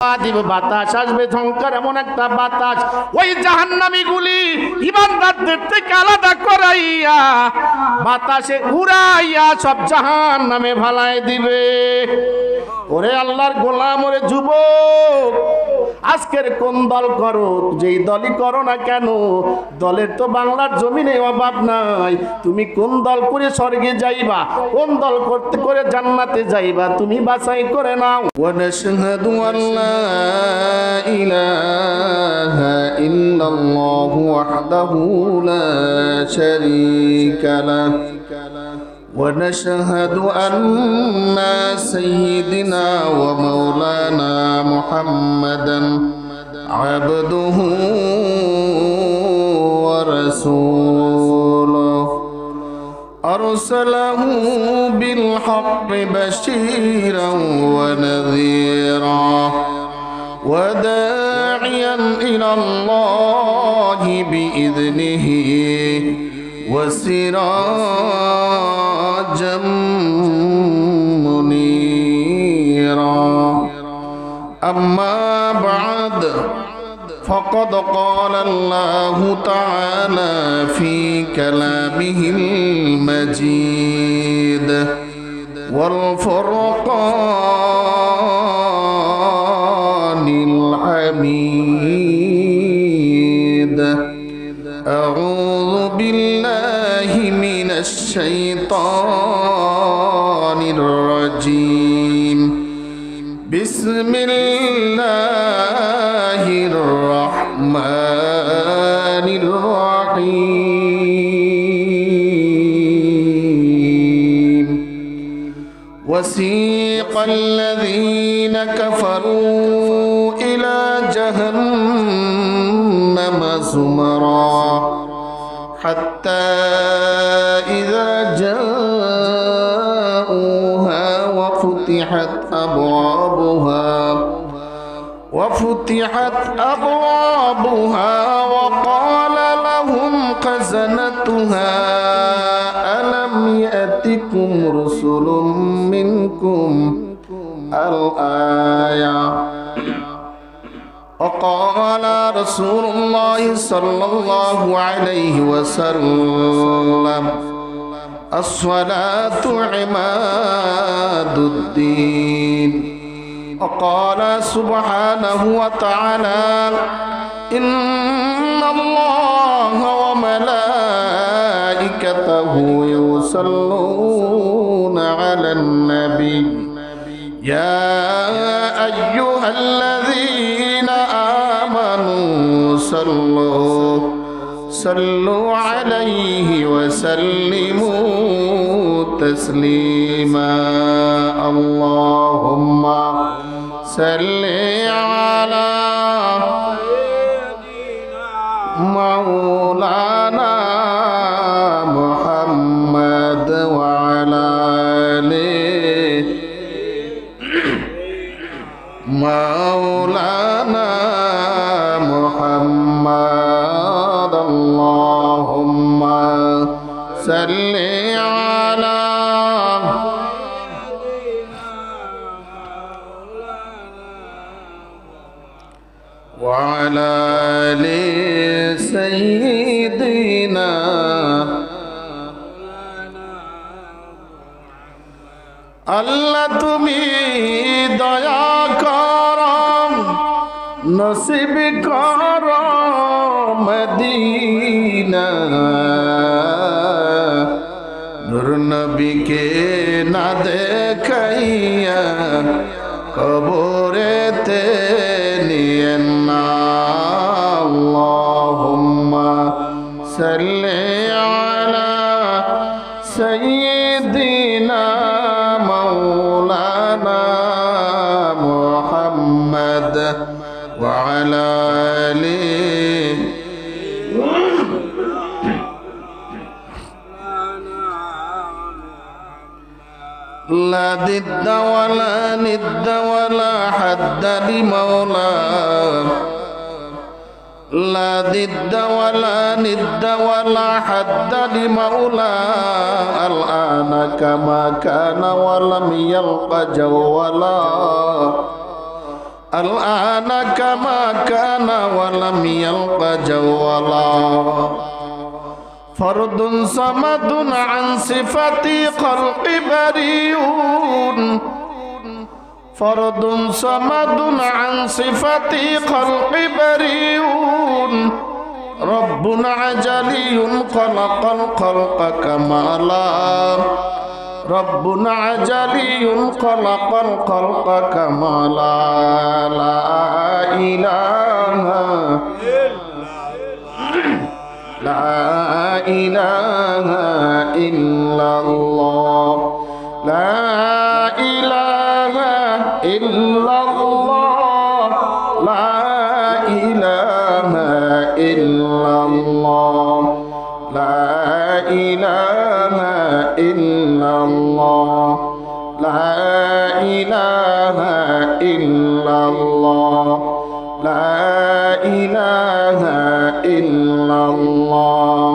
দিব বাতাস আসবে ঝংকার এমন একটা বাতাস ওই জাহান্নামীগুলি ঈমানদারদের থেকে আলাদা করাইয়া বাতাসে উড়াইয়া সব জাহান্নামে ভালাই দিবে। ওরে আল্লাহর গোলাম, ওরে যুবক, আজকের কোন দল করো, যেই দলই করো না কেন, দলের তো বাংলার জমিনে অভাব নাই। তুমি কোন দল করে স্বর্গে যাইবা, কোন দল করতে করে জান্নাতে যাইবা, তুমি বাছাই করে নাও। ওয়া নাশহাদু আল্লা ইলাহা ইল্লাল্লাহু ওয়াহদাহু লা শারীকা লাহু ونشهد أن سيدنا ومولانا محمدا عبده ورسوله أرسله بالحق بشيرا ونذيرا وداعيا إلى الله بإذنه وسراجا منيرا أما بعد فقد قال الله تعالى في كلامه المجيد والفرقان الحميد أعوذ بالله من الشيطان الرجيم بسم الله الرحمن الرحيم وسيق الذين كفروا إلى جهنم زمرا حتى إذا جاءوها وفتحت أبوابها وقال لهم خزنتها ألم يأتكم رسل منكم الآية وقال رسول الله صلى الله عليه وسلم الصلاة عماد الدين وقال سبحانه وتعالى إن الله وملائكته يصلون على النبي يا أيها الذين آمنوا صلوا عليه وسلموا تسليما اللهم صل على مولانا محمد وعلى آله مولانا محمد اللهم صل على وعلى آل سيدنا আল্লাহ তুমি দয়া করো নসিব করো মদিনা নূর নবীকে না দেখাইয়া কবরেতে নিয়েন না আল্লাহুম্মা সাল্লি আলা সাইয়্যিদিনা مولانا محمد وعلى آله لا ضد ولا ند ولا حد لمولاه لا ضد ولا ند ولا حد لمولاه الآن كما كان ولم يلق جولا الآن كما كان ولم يلق جولا فرد صمد عن صفة خلق بريء فرد صمد عن صفة خلق بريء رب عجلي خلق الخلق كمالا رب عجلي خلق الخلق كمالا لا إله إلا الله لا إله إلا الله لا إله إلا الله لا إله إلا الله لا إله إلا الله لا إله إلا الله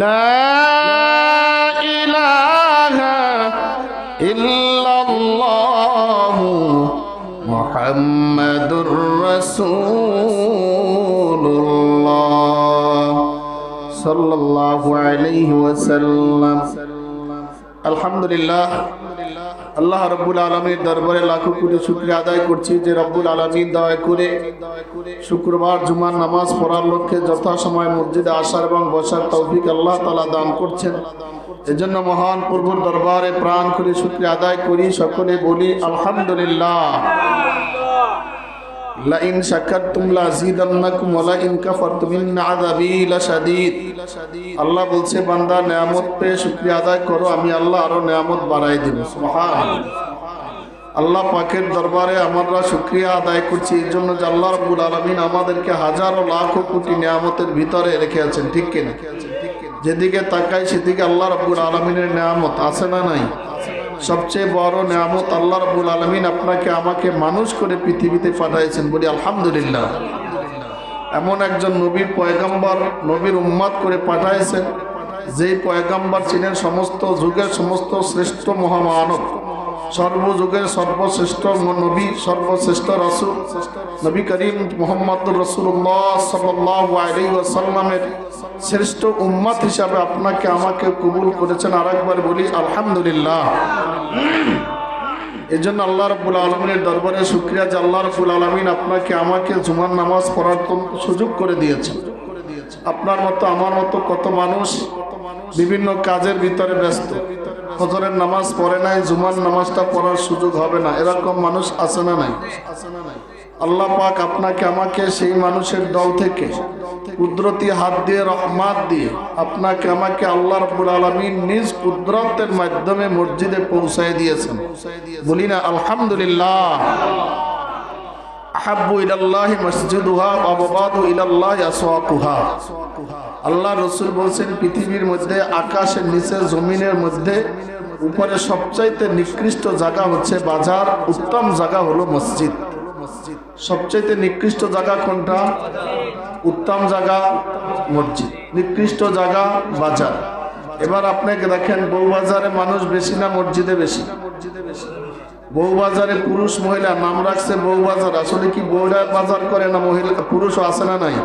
لا إله إلا الله محمد رسول الله صلى الله عليه وسلم الحمد لله আল্লাহ রব্বুল আলামিনের দরবারে লাখো কোটি শুকরিয়া আদায় করছি যে রব্বুল আলামিন দয়া করে শুক্রবার জুমার নামাজ পড়ার লক্ষ্যে যথাসময়ে মসজিদে আসার এবং বসার তৌফিক আল্লাহ তাআলা দান করছেন। এজন্য মহান প্রভুর দরবারে প্রাণ খুলে শুকরিয়া আদায় করি, সকলে বলি আলহামদুলিল্লাহ। লা ইন শাকারতুম লাযিদান্নাকুম ওয়া লা ইন কাফারতুম ইন্না আযাবি লাশাদীদ। আল্লাহ বলছে বান্দা নিয়ামত পেয়ে শুকরিয়া আদায় করো, আমি আল্লাহ আরো নিয়ামত বাড়াই দেব। সুবহানাল্লাহ। আল্লাহ পাকের দরবারে আমরা শুকরিয়া আদায় করছি এই জন্য যে আল্লাহ রাব্বুল আলামিন আমাদেরকে হাজারো লাখো কোটি নিয়ামতের ভিতরে রেখে আছেন, ঠিক কিনা? যেদিকে তাকাই সেদিকে আল্লাহ রাব্বুল আলামিনের নিয়ামত আছে না নাই? সবচেয়ে বড় নিয়ামত আল্লাহ রাব্বুল আলামিন আপনাকে আমাকে মানুষ করে পৃথিবীতে পাঠিয়েছেন, বলি আলহামদুলিল্লাহ। এমন একজন নবীর পয়গম্বর নবীর উম্মত করে পাঠিয়েছেন, যেই পয়গম্বর ছিলেন সমস্ত যুগের সমস্ত শ্রেষ্ঠ মহামানব, সর্বযুগের সর্বশ্রেষ্ঠ নবী, সর্বশ্রেষ্ঠ রাসূল নবী করিম মুহাম্মদুর রাসূলুল্লাহ সাল্লাল্লাহু আলাইহি ওয়াসাল্লামের শ্রেষ্ঠ উম্মত হিসাবে আপনাকে আমাকে কবুল করেছেন। আরেকবার বলি আলহামদুলিল্লাহ। এজন্য আল্লাহ রাব্বুল আলামিনের দরবারে শুকরিয়া যে আল্লাহ রাব্বুল আলামিন আপনাকে আমাকে জুমার নামাজ পড়ার সুযোগ করে দিয়েছেন। আপনার মতো আমার মতো কত মানুষ বিভিন্ন কাজের ভিতরে ব্যস্ত, ফজরের নামাজ পড়ে নাই, জুমার নামাজটা পড়ার সুযোগ হবে না, এরকম মানুষ আছে না নাই? আল্লাহ পাক আপনাকে আমাকে সেই মানুষের দল থেকে কুদরতি হাত দিয়ে রহমত দিয়ে আপনাকে আমাকে আল্লাহ রাব্বুল আলামিন নিজ কুদরতের মাধ্যমে মসজিদে পৌঁছায় দিয়েছেন, বলি না আলহামদুলিল্লাহ। আহাব্বু ইলাল্লাহি মসজিদুহা ওয়া আবগাদু ইলাল্লাহি আসওয়াকুহা। আল্লাহ রাসূল বলেন পৃথিবীর মধ্যে, আকাশের নিচে, জমিনের মধ্যে উপরে সবচাইতে নিকৃষ্ট জায়গা হচ্ছে বাজার, উত্তম জায়গা হলো মসজিদ। সবচাইতে নিকৃষ্ট জায়গা কোনটা? উত্তম জায়গা মসজিদ, নিকৃষ্ট জায়গা বাজার। এবার আপনাকে দেখেন, বউবাজারে মানুষ বেশি না মসজিদে বেশি? বউবাজারে পুরুষ মহিলা নাম রাখছে বউবাজার, আসলে কি বউরা বাজার করে না মহিলা পুরুষও আছে না নাই?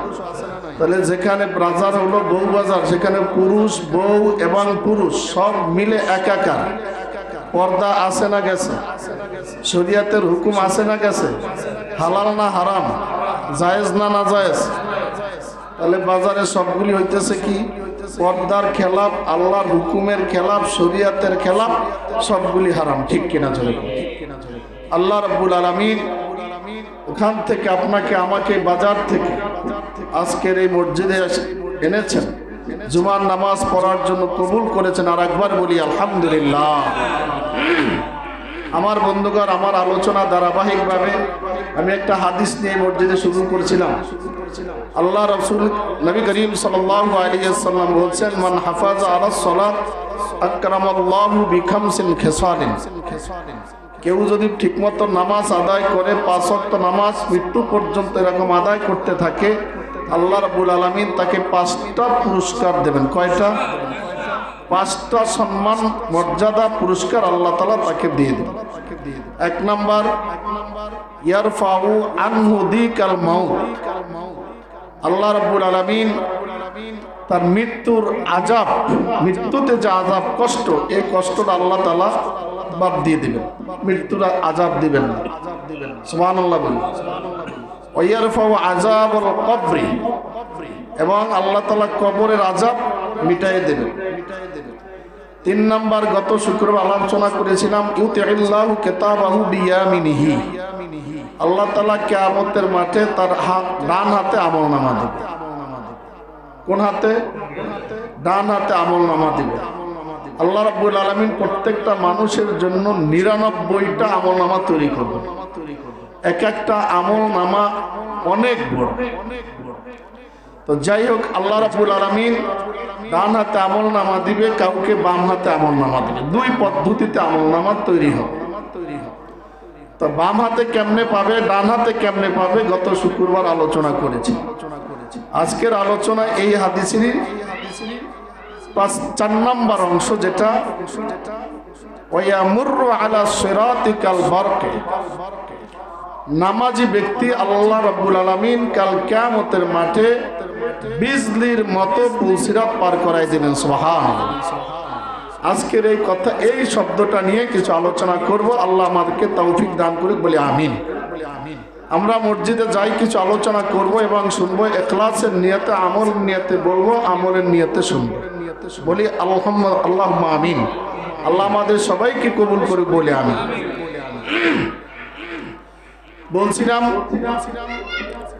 তাহলে যেখানে বাজার হলো বউবাজার, সেখানে পুরুষ বউ এবং পুরুষ সব মিলে একাকার। পর্দা আছে না গেছে? শরীয়তের হুকুম আছে না গেছে? হালাল না হারাম, জায়েজ না নাজায়েজ? তাহলে বাজারে সবগুলি হইতেছে কি? পর্দার খেলাফ, আল্লাহর হুকুমের খেলাফ, শরীয়তের খেলাফ, সবগুলি হারাম, ঠিক কিনা? চলে আল্লাহ রাব্বুল আলামিন ওখান থেকে আপনাকে আমাকে বাজার থেকে আজকের এই মসজিদে এনেছেন, জুমার নামাজ পড়ার জন্য কবুল করেছেন। আর একবার বলি আলহামদুলিল্লাহ। আমার বন্ধুগণ, আমার আলোচনা ধারাবাহিকভাবে আমি একটা হাদিস নিয়ে মসজিদে শুরু করেছিলাম। আল্লাহ রাসূল নবী করিম সাল্লাল্লাহু আলাইহি ওয়াসাল্লাম বলেছেন, মান হাফাজা আলাস সালাত আকরামাল্লাহু বিখামসিন খিসালিন। কেউ যদি ঠিকমতো নামাজ আদায় করে, 5 ওয়াক্ত নামাজ মৃত্যু পর্যন্ত এরকম আদায় করতে থাকে, আল্লাহ রাব্বুল আলামিন তাকে 5টা পুরস্কার দেবেন। কয়টা? 5টা সম্মান মর্যাদা পুরস্কার আল্লাহ তাআলা তাকে দিয়ে দেন। 1 নাম্বার ইয়ারফাউ আনহু দিকাল মাউত, আল্লাহ রাব্বুল আলামিন তার মৃত্যুর আযাব, মৃত্যুতে যে আযাব কষ্ট, এই কষ্টটা আল্লাহ তাআলা বাদ দিয়ে দিবেন, মৃত্যুর আযাব দিবেন না। সুবহানাল্লাহ বলুন। ওয়াইয়ারফাউ আযাবাল কবরি, এবং আল্লাহ তাআলা কবরের আযাব মিটাইয়ে দেবেন। 3 নাম্বার গত শুক্রবার আলোচনা করেছিলাম ইউতিল্লাহু কিতাবাহু বিয়ামিনিহি, আল্লাহ তাআলা কিয়ামতের মাঠে তার ডান হাতে আমলনামা দেবে। কোন হাতে? ডান হাতে আমলনামা দেবে। আল্লাহ রাব্বুল আলামিন প্রত্যেকটা মানুষের জন্য 99টা আমলনামা তৈরি করবেন। এক একটা আমলনামা অনেক বড়। তো যাই হোক, আল্লাহ রাব্বুল আলামিন ডান হাতে আমলনামা দিবে, কাউকে বাম হাতে আমলনামা দিবে। 2 পদ্ধতিতে আমলনামা তৈরি হবে। তো বাম হাতে কেমনে পাবে, ডান হাতে কেমনে পাবে, গত শুক্রবার আলোচনা করেছি। আজকের আলোচনা এই হাদিসের 4 নম্বর অংশ, যেটা ওয়ায়ামুরু আলা সিরাতিকাল বারকে, নামাজি ব্যক্তি আল্লাহ রাব্বুল আলামিন কাল কিয়ামতের মাঠে বিজলির মতো পুলসিরাত পার করাই দিবেন। সুবহানাল্লাহ। আজকের এই কথা, এই শব্দটা নিয়ে কিছু আলোচনা করব। আল্লাহ আমাদেরকে তৌফিক দান করুক, বলি আমিন। আমরা মসজিদে যাই, কিছু আলোচনা করব এবং শুনবো, ইখলাসের নিয়তে, আমল নিয়তে বলবো, আমলের নিয়তে শুনবো। বলি আল্লাহুম্মা আমিন। আল্লাহ আমাদের সবাইকে কবুল করুক, বলি আমিন। বলছিলাম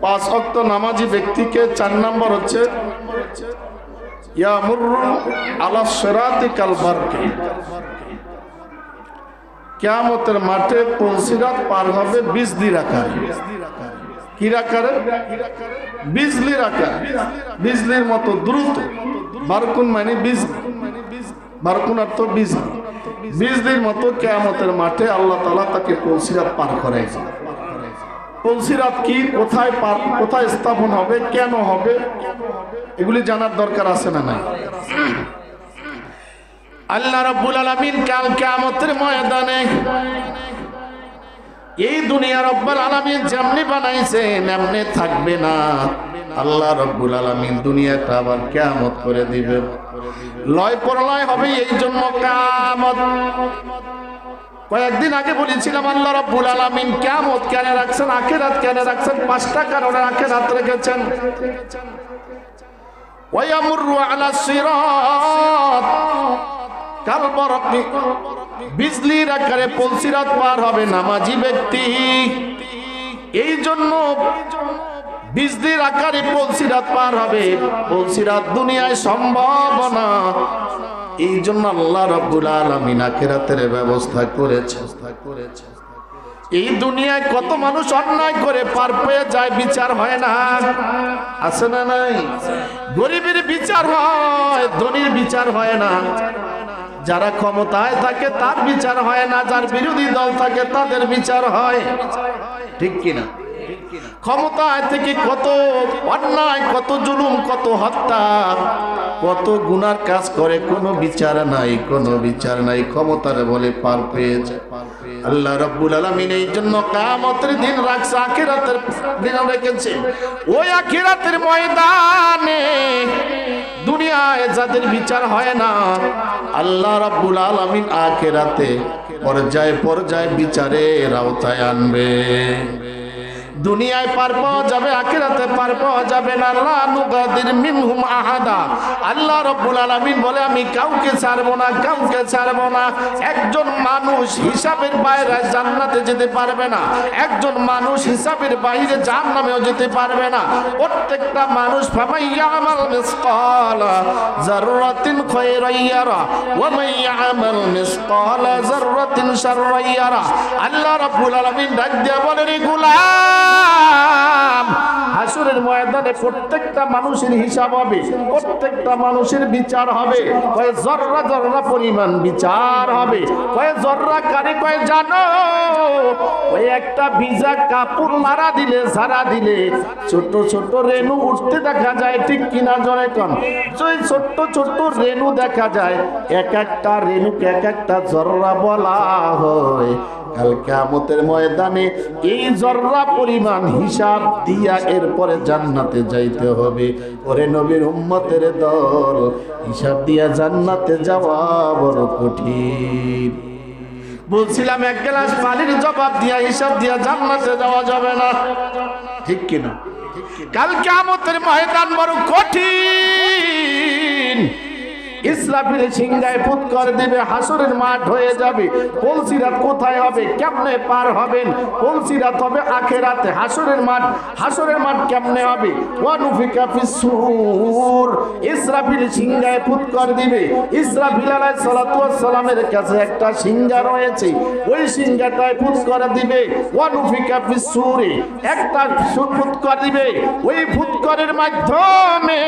5 ওয়াক্ত নামাজি ব্যক্তিকে 4 নম্বর হচ্ছে ইয়ামুরু আলা সিরাতিকাল বারকে, কিয়ামতের মাঠে পুলসিরাত পার হবে বিজলির আকারে। কি আকারে? বিজলির আকারে, বিজলির মতো দ্রুত। বারকুন মানে বিজলি, বারকুন অর্থ বিজলি। বিজলির মতো কিয়ামতের মাঠে আল্লাহ তাআলা তাকে পুলসিরাত পার করাইছে। পুলসিরাত কি, কোথায় স্থাপন হবে, কেন হবে, এগুলি জানার দরকার আছে না নাই? আল্লাহ রাব্বুল আলামিন কাল কিয়ামতের ময়দানে এই দুনিয়া রব্বুল আলামিন যেমনি বানাইছেন এমনি থাকবে না। আল্লাহ রাব্বুল আলামিন দুনিয়াটা আবার কিয়ামত করে দিবেন, লয় প্রলয় হবে। এই জন্য কিয়ামত, কয়েকদিন আগে বলেছিলাম আল্লাহ রাব্বুল আলামিন কিয়ামত কেন রাখছেন, আখিরাত কেন রাখছেন? 5টা কারণে আখিরাত রেখেছেন। ওয়ায়ামুরু আলা সিরাত কাল বারকি, বিজলির আকারে পুলসিরাত পার হবে নামাজি ব্যক্তি। এই জন্য বিজলির আকারে পুলসিরাত পার হবে। পুলসিরাত দুনিয়ায় সম্ভব না, এই জন্য আল্লাহ রাব্বুল আলামিন আখিরাতের ব্যবস্থা করেছে। এই দুনিয়ায় কত মানুষ অন্যায় করে পার পেয়ে যায়, বিচার হয় না, আছে না নাই? গরিবের বিচার হয়, ধনীর বিচার হয় না। যারা ক্ষমতায় থাকে তার বিচার হয় না, যার বিরোধী দল থাকে তাদের বিচার হয়। ঠিক কিনা? ক্ষমতায় থেকে কত অন্যায়, কত জুলুম, কত হত্যা, কত গুনার কাজ করে, কোনো বিচার নাই, কোনো বিচার নাই। ক্ষমতার বলে পার পেয়েছে। আল্লাহ রাব্বুল আলামিন এই জন্য কিয়ামতের দিন রাখছে, আখিরাতের দিন রেখেছে। ওই আখিরাতের ময়দানে দুনিয়ায় যাদের বিচার হয় না, আল্লাহ রাব্বুল আলামিন আখিরাতে পর্যায়ে পর্যায়ে বিচারের আওতায় আনবে। দুনিয়ায় পার পাওয়া যাবে, আখিরাতে পার পাওয়া যাবে না। লা নুগাদির মিনহুম আহাদা, আল্লাহ রাব্বুল আলামিন বলে আমি কাউকে ছাড়বো না, কাউকে ছাড়বো না। একজন মানুষ হিসাবের বাইরে জান্নাতে যেতে পারবে না, একজন মানুষ হিসাবের বাইরে জাহান্নামেও যেতে পারবে না। প্রত্যেকটা মানুষ ফামাইয়ামাল মিসকালা যাররাতিন খায়রান ইয়ারা ওয়া মাইয়ামাল মিসকালা যাররাতিন শাররান ইয়ারা। আল্লাহ রাব্বুল আলামিন ডাক দিয়া বলে, রে গোলাম, হাসরের ময়দানে প্রত্যেকটা মানুষের হিসাব হবে, প্রত্যেকটা মানুষের বিচার হবে। কয় জর্রা জর্রা পরিমাণ বিচার হবে। কয় জর্রা কারে কয় জানো? ওই একটা ভিজা কাপড় মারা দিলে, ঝাড়া দিলে ছোট ছোট রেণু উঠতে দেখা যায়, ঠিক কিনা জনে কন? ওই ছোট্ট ছোট্ট রেণু দেখা যায়, এক একটা রেণুকে এক একটা জর্রা বলা হয়। কাল কিয়ামতের ময়দানে এই জর্রা পরিমাণ হিসাব দিয়া এরপরে জান্নাতে যাইতে হবে। ওরে নবীর উম্মতের দল, হিসাব দিয়া জান্নাতে যাওয়া বড় কঠিন। বলছিলাম এক গ্লাস পানির জবাব দিয়া হিসাব দিয়া জান্নাতে যাওয়া যাবে না, ঠিক কিনা? কাল কিয়ামতের ময়দান বড় কঠিন। ইসরাফিল সিংহায় ফুৎ করে দিবে, হাসরের মাঠ হয়ে যাবে। পুলসিরাত কোথায় হবে, কেমনে পার হবেন? পুলসিরাত হবে আখিরাতে। হাসরের মাঠ কেমনে হবে? ওয়ানুফিকা ফিস-সূর, ইসরাফিল সিংহায় ফুৎ করে দিবে। ইসরাফিল আলাইহিস সালাতু ওয়াস সালামের কাছে একটা সিংহা রয়েছে, ওই সিংহাটায় ফুৎ করে দিবে। ওয়ানুফিকা ফিস-সূরে, একটা ফুৎ করে দিবে। ওই ফুৎকরের মাধ্যমে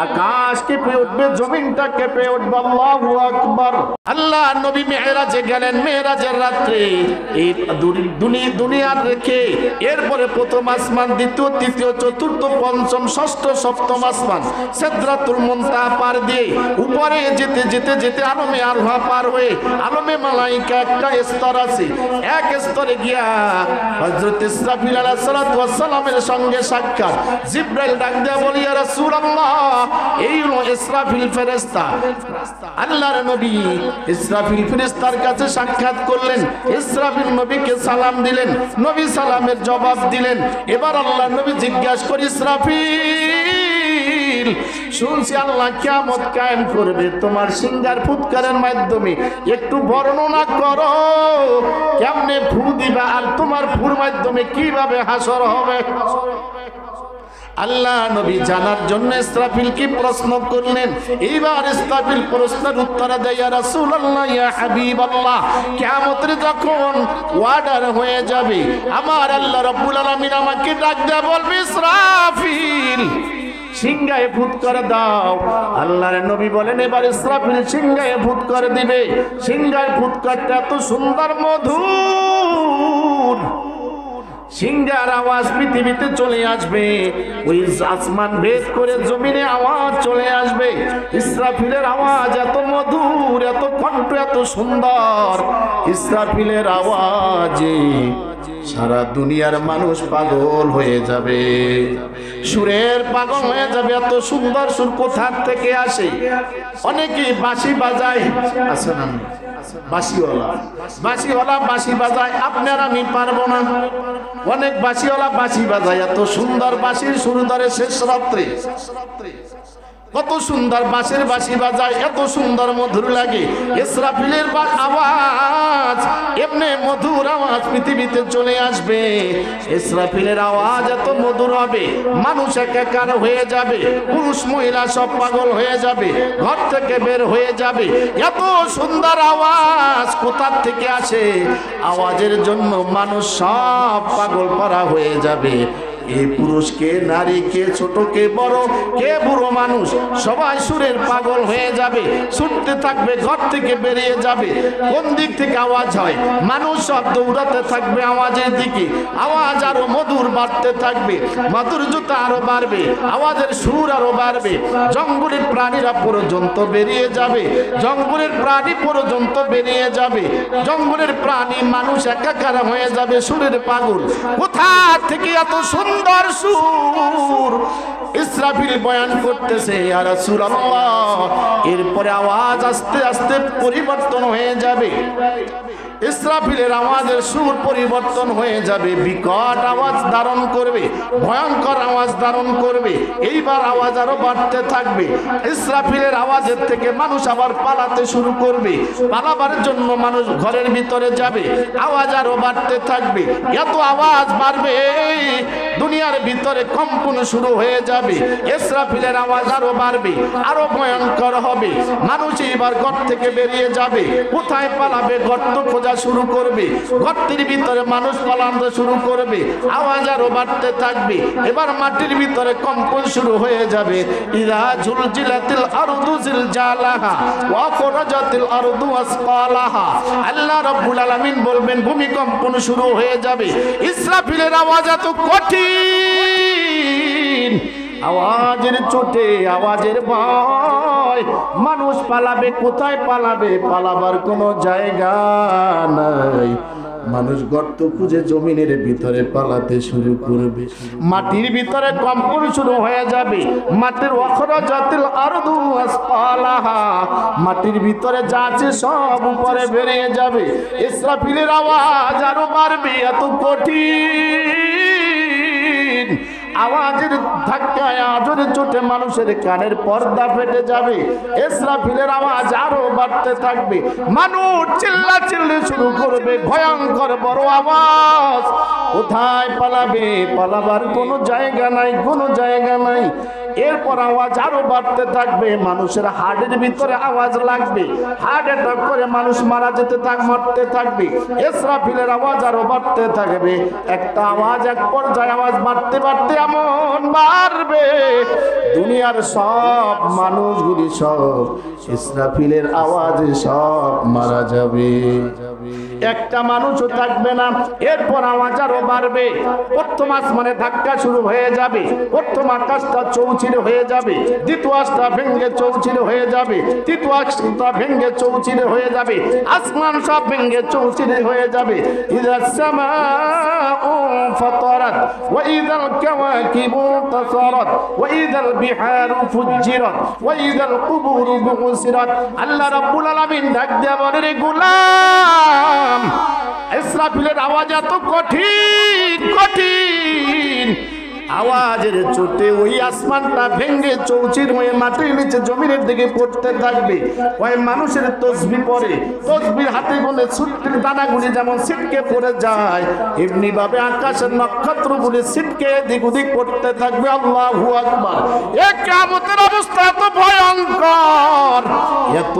আকাশ কেঁপে উঠবে, জমিনটা কেঁপে উঠবে। আল্লাহু আকবার। আল্লাহ নবী মেরাজে গেলেন, মেরাজের রাত্রে এই দুনিয়ার রেখে এরপরে প্রথম আসমান, দ্বিতীয়, তৃতীয়, চতুর্থ, পঞ্চম, ষষ্ঠ, সপ্তম আসমান, সিদরাতুল মুনতাহা পার দিয়ে উপরে যেতে যেতে যেতে আলমে আরওয়াহ পার হয়ে আলমে মালায়েকা একটা স্তর আছে, এক স্তরে গিয়া হযরত ইসরাফিল আলাইহিস সালাতু ওয়াস সালামের সঙ্গে সাক্ষাৎ। জিবরাইল ডাক দেয়া বলে, ইয়া রাসূলুল্লাহ, এই হলো ইসরাফিল ফেরেশতা। আল্লাহর নবী ইসরাফিল ফেরেশতার কাছে সাক্ষাৎ করলেন। ইসরাফিল নবীকে সালাম দিলেন, নবী সালামের জবাব দিলেন। এবার আল্লাহ নবী জিজ্ঞাসা করে, ইসরাফিল, শুনছি আল্লাহ কিয়ামত কায়েম করবে, তোমার সিংহার ফুৎকারের মাধ্যমে একটু বর্ণনা করো, কেমনে ফু দিবা আর তোমার ফুর মাধ্যমে কিভাবে হাসর হবে? আল্লাহ নবী জানার জন্য ইসরাফিলকে প্রশ্ন করলেন। এইবার ইসরাফিল প্রশ্নের উত্তর দেয়, ইয়া রাসূলুল্লাহ, ইয়া হাবিবাল্লাহ, কিয়ামতের যখন ওয়ার্ডার হয়ে যাবে, আমার আল্লাহ রাব্বুল আলামিন আমাকে ডাক দেয়া বলবে, ইসরাফিল, সিংহায় ফুৎ করে দাও। আল্লাহর নবী বলেন, এবার ইসরাফিল সিংহায় ফুৎ করে দিবে। সিংহায় ফুৎ করতে এত সুন্দর মধুর, সিংহার আওয়াজ পৃথিবীতে চলে আসবে, ওই আসমান ভেদ করে জমিনে আওয়াজ চলে আসবে। ইসরাফিলের আওয়াজ এত মধুর, এত কণ্ঠ এত সুন্দর, ইসরাফিলের আওয়াজে সারা দুনিয়ার মানুষ পাগল হয়ে যাবে, সুরের পাগল হয়ে যাবে। এত সুন্দর সুর কোথা থেকে আসে? অনেকে বাঁশি বাজায়, আছে না? বাঁশিওয়ালা বাঁশি বাজায়, আপনার আমি পারবো না। অনেক বাঁশিওয়ালা বাঁশি বাজায়, এত সুন্দর বাঁশির সুর ধরে শেষ রাত্রে, কত সুন্দর বাঁশের বাঁশি বাজায়, এত সুন্দর মধুর লাগে। ইসরাফিলের আওয়াজ এমনি মধুর আওয়াজ পৃথিবীতে চলে আসবে। ইসরাফিলের আওয়াজ এত মধুর হবে, মানুষ একাকার হয়ে যাবে, পুরুষ মহিলা সব পাগল হয়ে যাবে, ঘর থেকে বের হয়ে যাবে। এত সুন্দর আওয়াজ কোথা থেকে আসে? আওয়াজের জন্য মানুষ সব পাগল পারা হয়ে যাবে। এই পুরুষকে, নারীকে, ছোটকে, বড় কে, বুড়ো মানুষ সবাই সুরের পাগল হয়ে যাবে, ছুটতে থাকবে, ঘর থেকে বেরিয়ে যাবে। কোন দিক থেকে আওয়াজ হয়? মানুষ সব দৌড়াতে থাকবে আওয়াজের দিকে, আওয়াজ আরো মধুর বাড়তে থাকবে, মাধুর্যতা আরো বাড়বে, আওয়াজের সুর আরো বাড়বে। জঙ্গলের প্রাণীরা পর্যন্ত বেরিয়ে যাবে, জঙ্গলের প্রাণী পর্যন্ত বেরিয়ে যাবে, জঙ্গলের প্রাণী মানুষ একাকার হয়ে যাবে, সুরের পাগল। কোথা থেকে এত সুন্দর সুর? ইসরাফিল বয়ান করতেছে, ইয়া রাসূলুল্লাহ, এরপরে আওয়াজ আস্তে আস্তে পরিবর্তন হয়ে যাবে। ইসরাফিলের আওয়াজের সুর পরিবর্তন হয়ে যাবে, বিকট আওয়াজ ধারণ করবে, ভয়ঙ্কর আওয়াজ ধারণ করবে। এইবার আওয়াজ আরো বাড়তে থাকবে। ইসরাফিলের আওয়াজের থেকে মানুষ আবার পালাতে শুরু করবে, পালাবার জন্য মানুষ ঘরের ভিতরে যাবে, আওয়াজ আরো বাড়তে থাকবে। এত আওয়াজ বাড়বে, দুনিয়ার ভিতরে কম্পন শুরু হয়ে যাবে। ইসরাফিলের আওয়াজ আরো বাড়বে, আরো ভয়ঙ্কর হবে। মানুষ এবার ঘর থেকে বেরিয়ে যাবে, কোথায় পালাবে? গর্ত খোঁজা ডাকা শুরু করবে, গর্তের ভিতরে মানুষ পালাতে শুরু করবে, আওয়াজ আরো বাড়তে থাকবে। এবার মাটির ভিতরে কম্পন শুরু হয়ে যাবে। ইযা জুলজিলাতিল আরদু জিলজালাহা ওয়া খরাজাতিল আরদু আসকালাহা। আল্লাহ রাব্বুল আলামিন বলবেন ভূমিকম্পন শুরু হয়ে যাবে। ইসরাফিলের আওয়াজ এত কঠিন, আওয়াজের চোটে, আওয়াজের ভয়, মানুষ পালাবে কোথায়? পালাবে, পালাবার কোনো জায়গা নাই। মানুষ গর্ত খুঁজে জমিনের ভিতরে পালাতে শুরু করবে, মাটির ভিতরে কম্পন শুরু হয়ে যাবে। মাটির ওয়াখরাজাতিল আরদু আসকালাহা, মাটির ভিতরে যা আছে সব উপরে বেরিয়ে যাবে। ইসরাফিলের আওয়াজ আরো বাড়বে, এত কঠিন, আওয়াজের ধাক্কায়, আওয়াজের চোটে মানুষের কানের পর্দা ফেটে যাবে। ইসরাফিলের আওয়াজ আরো বাড়তে থাকবে, মানুষ চিল্লাচিল্লি শুরু করবে, ভয়ঙ্কর বড় আওয়াজ। কোথায় পালাবে? পালাবার কোনো জায়গা নাই, কোনো জায়গা নাই। এরপর আওয়াজ আরো বাড়তে থাকবে, মানুষের হার্টের ভিতরে আওয়াজ লাগবে, হার্ট অ্যাটাক করে মানুষ মারা যেতে মরতে থাকবে। ইসরাফিলের আওয়াজ আরো বাড়তে থাকবে, একটা আওয়াজ এক পর্যায়ে আওয়াজ বাড়তে বাড়তে এমন বাড়বে, দুনিয়ার সব মানুষগুলি সব ইসরাফিলের আওয়াজে সব মারা যাবে, একটা মানুষও থাকবে না। এরপর আওয়াজ আরো বাড়বে, প্রথম আসমানে ধাক্কা শুরু হয়ে যাবে, প্রথম আকাশটা চৌচির হয়ে যাবে, দ্বিতীয় আকাশটা ভেঙে চৌচির হয়ে যাবে, তৃতীয় আকাশটা ভেঙে চৌচির হয়ে যাবে, আসমান সব ভেঙে চৌচির হয়ে যাবে। ইযাস সামাউ ফাতারাত ওয়া ইযাল কাওয়াকিবু তাসারাত ওয়া ইযাল বিহারু ফুজ্জিরাত ওয়া ইযাল কুবুরু বুসিরাত। আল্লাহ রাব্বুল আলামিন ডাক দেয়া বলে, রে গোলাম, ইসরাফিলের আওয়াজ এত কঠিন, কঠিন, আওয়াজের চোটে ওই আসমানটা ভেঙে চৌচির হয়ে মাটির নিচে জমিনের দিকে পড়তে থাকবে। ওই মানুষের তসবিহ পড়ে, তসবির হাতে গোনে ছুটকির দানাগুলি যেমন ছিটকে পড়ে যায়, এমনি ভাবে আকাশের নক্ষত্রগুলি ছিটকে এদিক ওদিক পড়তে থাকবে। আল্লাহু আকবার। এ কিয়ামতের অবস্থা এত ভয়ঙ্কর, এত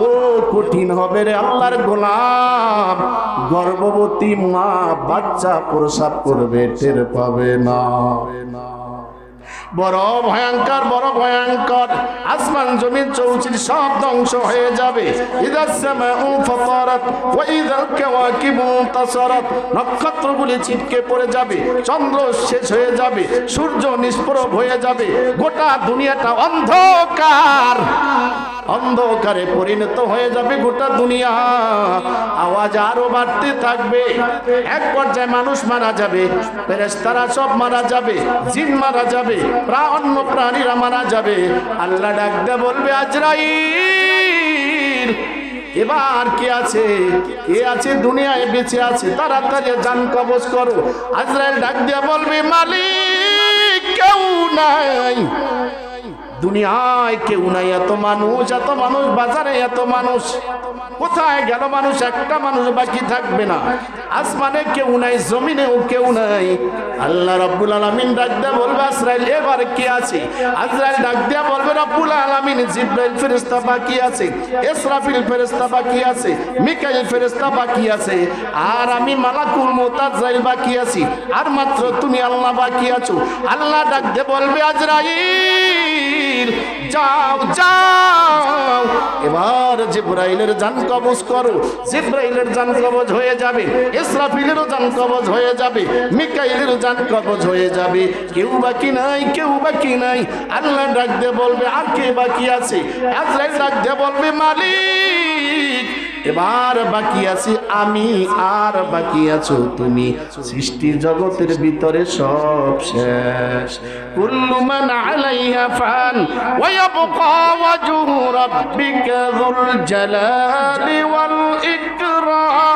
কঠিন হবে রে আল্লাহর গোলাম, গর্ভবতী মা বাচ্চা প্রসব করবে, টের পাবে না। বড় ভয়ঙ্কর, বড় ভয়ঙ্কর। আসমান জমিন চৌচির সব ধ্বংস হয়ে যাবে। ইযাস সামাউ ফাতারাত ওয়া ইযাল কাওয়াকিবু তাসারাত, নক্ষত্রগুলি ছিটকে পড়ে যাবে, চন্দ্র শেষ হয়ে যাবে, সূর্য নিষ্প্রভ হয়ে যাবে, গোটা দুনিয়াটা অন্ধকার, অন্ধকারে পরিণত হয়ে যাবে গোটা দুনিয়া। আওয়াজ আরো বাড়তে থাকবে, এক পর্যায়ে মানুষ মারা যাবে, ফেরেশতারা সব মারা যাবে, জিন মারা যাবে, অন্য প্রাণীরা মারা যাবে। আল্লাহ ডাক দিয়ে বলবে, আজরাইল, এবার কে আছে? কে আছে দুনিয়ায় বেঁচে আছে? তাড়াতাড়ি জান কবজ করো। আজরাইল ডাক দিয়ে বলবে, মালিক কেউ নাই, দুনিয়ায় কেউ নাই, এত মানুষ, এত মানুষ, বাজারে এত মানুষ, কোথায় গেল মানুষ? একটা মানুষ বাকি থাকবে না, আসমানে কেউ নাই, জমিনেও কেউ নাই। আল্লাহ রাব্বুল আলামিন ডাক দিয়ে বলবে, আজরাইল এবার কে আছে? আজরাইল ডাক দিয়ে বলবে, রাব্বুল আলামিন, জিবরাইল ফেরেশতা বাকি আছে, ইসরাফিল ফেরেশতা বাকি আছে, মিকাইল ফেরেশতা বাকি আছে, আর আমি মালাকুল মউত আজরাইল বাকি আছি, আর মাত্র তুমি আল্লাহ বাকি আছো। আল্লাহ ডাক দিয়ে বলবে, আজরাইল যাও, যাও, এবার জিবরাইলের জান কবজ করো। জিবরাইলের জান কবজ হয়ে যাবে, ইসরাফিলেরও জান কবজ হয়ে যাবে, মিকাইলেরও জান কবজ হয়ে যাবে, কেউ বাকি নাই, কেউ বাকি নাই। আল্লাহ ডাক দিয়ে বলবে, আর কে বাকি আছে? আজরাইল ডাক দিয়ে বলবে, মালিক এবার বাকি আছি আমি, আর বাকি আছো তুমি। সৃষ্টি জগতের ভিতরে সব শেষ। কুল্লু মান আলাইহা ফান ওয়া ইয়াবকা ওয়াজহু রাব্বিকা যুল জালালি ওয়াল ইকরাম।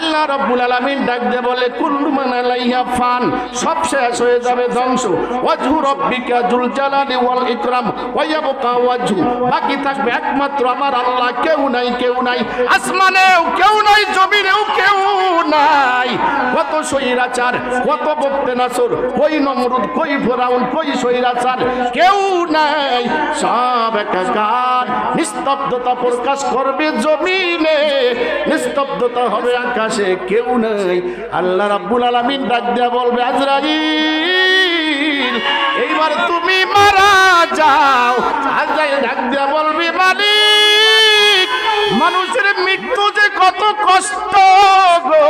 আল্লাহ রাব্বুল আলামিন ডাক দিয়ে বলে কুল্লু মান আলাইহা ফান, সব শেষ হয়ে যাবে, ধ্বংস। ওয়াজহু রাব্বিকা যুল জালালি ওয়াল ইকরাম ওয়া ইয়াবকা ওয়াজহু, বাকি থাকবে একমাত্র আমার আল্লাহ, কেউ নাই, কেউ নাই, আসমানেও কেউ নাই, জমিনেও কেউ নাই। কত স্বৈরাচার, কত বক্তে নাসর, কই নমরুদ, কই ফেরাউন, কই স্বৈরাচার, কেউ নাই, সব একাকার। নিস্তব্ধতা প্রকাশ করবে জমিনে, নিস্তব্ধতা হবে আকাশে, কেউ নাই। আল্লাহ রাব্বুল আলামিন ডাক দিয়া বলবে আজরাইল এইবার তুমি মারা যাও। আজরাইল ডাক দিয়া বলবে মালিক মানুষের মৃত্যু যে কত কষ্ট গো,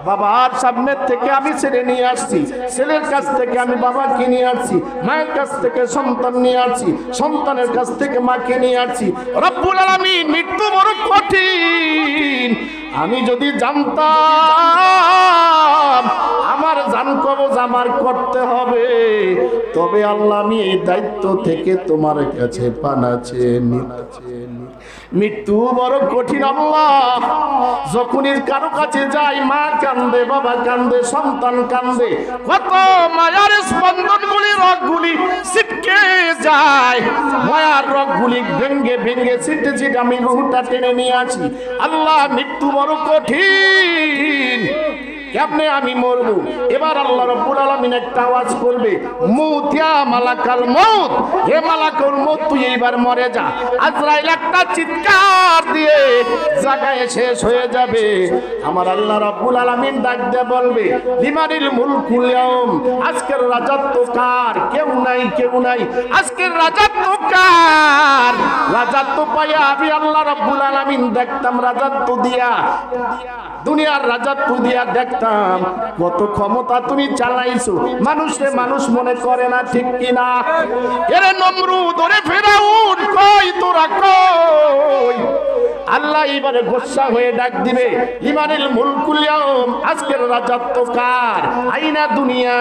বাবার সামনের থেকে আমি ছেলে নিয়ে আসছি, ছেলের কাছ থেকে আমি বাবাকে নিয়ে আসছি, মায়ের কাছ থেকে সন্তান নিয়ে আসছি, সন্তানের কাছ থেকে মাকে নিয়ে আসছি। রব্বুল আলামিন মৃত্যু বড় কঠিন, আমি যদি জানতাম আমার জান কবজ আমার করতে হবে, তবে আল্লাহ আমি এই দায়িত্ব থেকে তোমার কাছে পানা চেয়ে নিচ্ছি। মৃত্যু বড় কঠিন আল্লাহ। যখনই কারো কাছে যাই মা কান্দে, বাবা কান্দে, সন্তান কান্দে, কত মায়ার স্পন্দনগুলি, রগগুলি ছিটকে যায়, মায়ার রগগুলি ভেঙ্গে ভেঙ্গে ছিটে ছিটে আমি রুহটা টেনে নিয়ে আসি। আল্লাহ মৃত্যু বড় কঠিন, কেমনে আমি মরবো? এবার আল্লাহ রাব্বুল আলামিন একটা আওয়াজ করবে, মউত ইয়া মালাকাল মউত, হে মালাকুল মউত তুই এইবার মরে যা। আজরাইল একটা চিৎকার দিয়ে জায়গায় শেষ হয়ে যাবে। আমার আল্লাহ রাব্বুল আলামিন ডাক দিয়ে বলবে লিমানিল মুলকুল ইয়াউম, আজকের রাজত্ব কার? কেউ নাই, কেউ নাই, আজকের রাজত্ব কার? রাজত্ব পাইয়া আমি আল্লাহ রাব্বুল আলামিন দেখতাম, রাজত্ব দিয়া দুনিয়ার রাজত্ব দিয়া দেখতাম কত ক্ষমতা তুমি চালাইছো, মানুষে মানুষ মনে করে না, ঠিক কিনা? এরে নমরুদ, ওরে ফেরাউন, কই তোরা কই? আল্লাহ এবারে গোসা হয়ে ডাক দিবে ইমানিল মুলকুল ইয়াউম, আজকের রাজত্ব কার? আইনা দুনিয়া,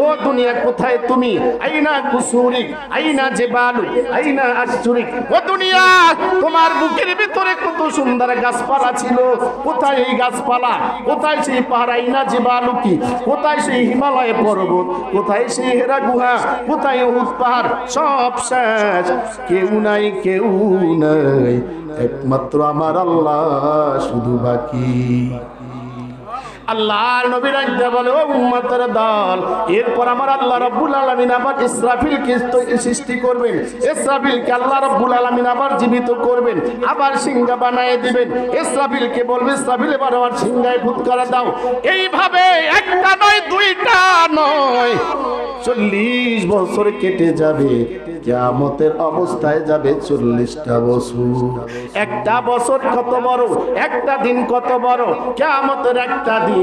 ও দুনিয়া কোথায় তুমি? আইনা কুসুরিক, আইনা জিবালু, আইনা আশজুরিক, ও দুনিয়া তোমার বুকের ভিতরে কত সুন্দর গাছপালা ছিল, কোথায় এই গাছপালা? কোথায় সেই পাহাড়? আইনা জিবালু কি, কোথায় সেই হিমালয় পর্বত? কোথায় সেই হেরা গুহা? কোথায় উহুদ পাহাড়? সব শেষ, কেউ নাই, কেউ নাই, একমাত্র আমার আল্লাহ শুধু বাকি। আল্লাহর নবী রাখতে বলে ও উম্মতের দল, এরপর আমার আল্লাহ রাব্বুল আলামিন আবার ইসরাফিলকে সৃষ্টি করবেন। ইসরাফিলকে আল্লাহ রাব্বুল আলামিন আবার জীবিত করবেন, আবার সিংহা বানায় দিবেন। ইসরাফিলকে বলবে ইসরাফিল এবার আমার সিংহায় ফুৎকার দাও। এইভাবে একটা নয়, দুইটা নয়, 40 বছর কেটে যাবে, কিয়ামতের অবস্থায় যাবে 40টা বছর। একটা বছর কত বড়, একটা দিন কত বড়, কিয়ামতের একটা দিন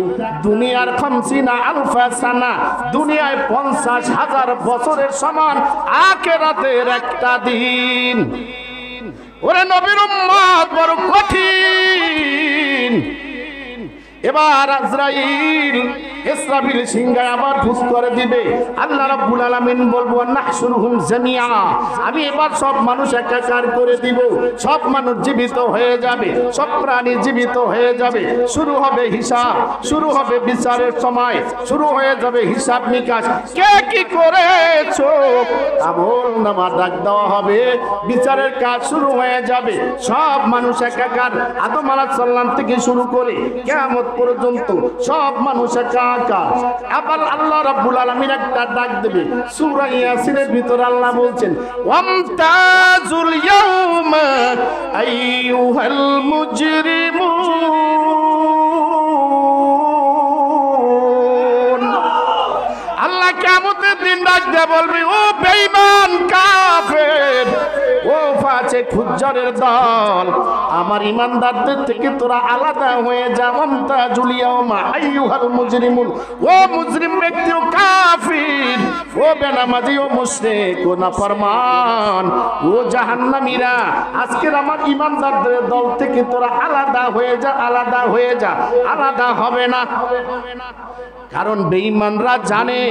দুনিয়ার 50 আলফা সানা, দুনিয়ায় 50,000 বছরের সমান, আখিরাতের একটা দিন। ওরে নবীর উম্মত বড় কঠিন। এবার আজরাইল ইসরাফিল সিংহায় আবার ফুস করে দিবে। আল্লাহ রাব্বুল আলামিন বলবো নাহশুরুহুম জামিআ, আমি এবার সব মানুষ একাকার করে দিব, সব মানুষ জীবিত হয়ে যাবে, সব প্রাণী জীবিত হয়ে যাবে। শুরু হবে হিসাব, শুরু হবে বিচারের সময়, শুরু হয়ে যাবে হিসাব নিকাশ। কে কি করেছো আমল নামা ডাক দেওয়া হবে, বিচারের কাজ শুরু হয়ে যাবে। সব মানুষ একাকার, আদম আলাইহিস সালাম থেকে শুরু করে কিয়ামত পর্যন্ত সব মানুষ একাকার। আবার আল্লাহ রাব্বুল আলামিন একটা ডাক দেবে, সূরা ইয়াসিনের ভিতর আল্লাহ বলছেন ওয়ামতাজুল ইয়াউমা আইয়ুহাল মুজরিমুন। আল্লাহ কিয়ামতের দিন ডাক দিয়ে বলবে ও বেঈমান কাফের, ও ফাসিক ফুজ্জারের দল, আমার ইমানদারদের থেকে তোরা আলাদা হয়ে যা। মুমতাজুল ইয়াউমা আইয়ুহাল মুজরিমুন, ও মুজরিম ব্যক্তি, ও কাফির, ও বেনামাজি, ও মুশরিক, ও নাফরমান, ও জাহান্নামীরা, আজকের আমার ইমানদারদের দল থেকে তোরা আলাদা হয়ে যা, আলাদা হয়ে যা। আলাদা হবে না, কারণ বেঈমানরা জানে,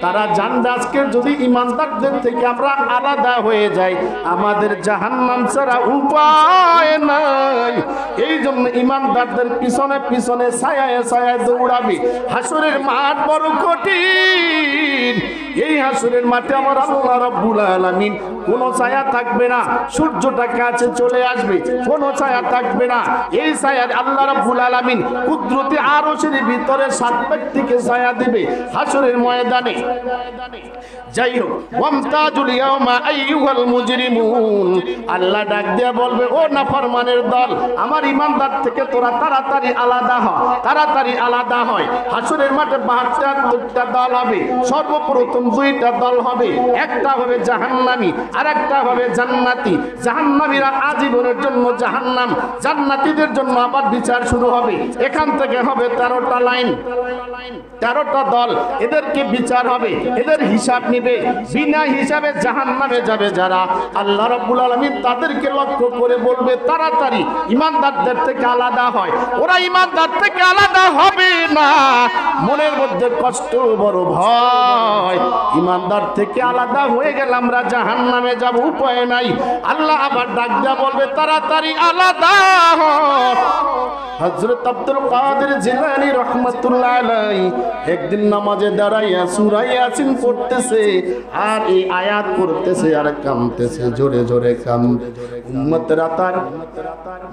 তারা জানবে আজকে যদি ইমানদারদের থেকে আমরা আলাদা হয়ে যাই আমাদের জাহান্নাম ছাড়া উপায় নাই। এই জন্য ইমানদারদের পিছনে পিছনে ছায়ায় ছায়ায় দৌড়াবে। হাসরের মাঠ বড় কঠিন। এই হাসরের মাঠে আমার আল্লাহ রাব্বুল আলামিন কোনো ছায়া থাকবে না, সূর্যটা কাছে চলে আসবে, কোনো ছায়া থাকবে না। এই ছায়া আল্লাহ রাব্বুল আলামিন কুদরতি আরশের ভিতরে 7 ব্যক্তিকে ছায়া দিবে হাসরের ময়দানে। যাই হোক, ওয়ামতাজুল ইয়াওমা আইয়ুহাল মুজরিমুন, আল্লাহ ডাক দিয়ে বলবে, ও নাফরমানের দল, আমার ইমানদার থেকে তোরা তাড়াতাড়ি আলাদা হ, তাড়াতাড়ি আলাদা হয়। হাসরের মাঠে 72টা দল হবে। সর্বপ্রথম 2টা দল হবে, একটা হবে জাহান্নামী আর একটা হবে জান্নাতি। জাহান্নামীরা আজীবনের জন্য জাহান্নাম, জান্নাতীদের জন্য আবার বিচার শুরু হবে। এখান থেকে হবে 13টা লাইন, 13টা দল, এদেরকে বিচার হবে, এদের হিসাব নিবে। বিনা হিসাবে জাহান্নামে যাবে যারা, আল্লাহ রাব্বুল আলামিন তাদেরকে লক্ষ্য করে বলবে, তাড়াতাড়ি ইমানদারদের থেকে আলাদা হয়। ওরা ইমানদার থেকে আলাদা হবে না, মনের মধ্যে কষ্ট, বড় ভয়, ইমানদার থেকে আলাদা হয়ে গেলে আমরা জাহান্নামে যাব, উপায় নাই। আল্লাহ আবার ডাক দিয়া বলবে, তাড়াতাড়ি আলাদা হ। হযরত আব্দুল কাদের জিলানী রাহমাতুল্লাহ আলাইহি একদিন নামাজে দাঁড়াইয়া সূরা ইয়াসিন পড়তেছে আর এই আয়াত পড়তেছে আর কাঁদতেছে, জোরে জোরে কান্দে। উম্মতরা তার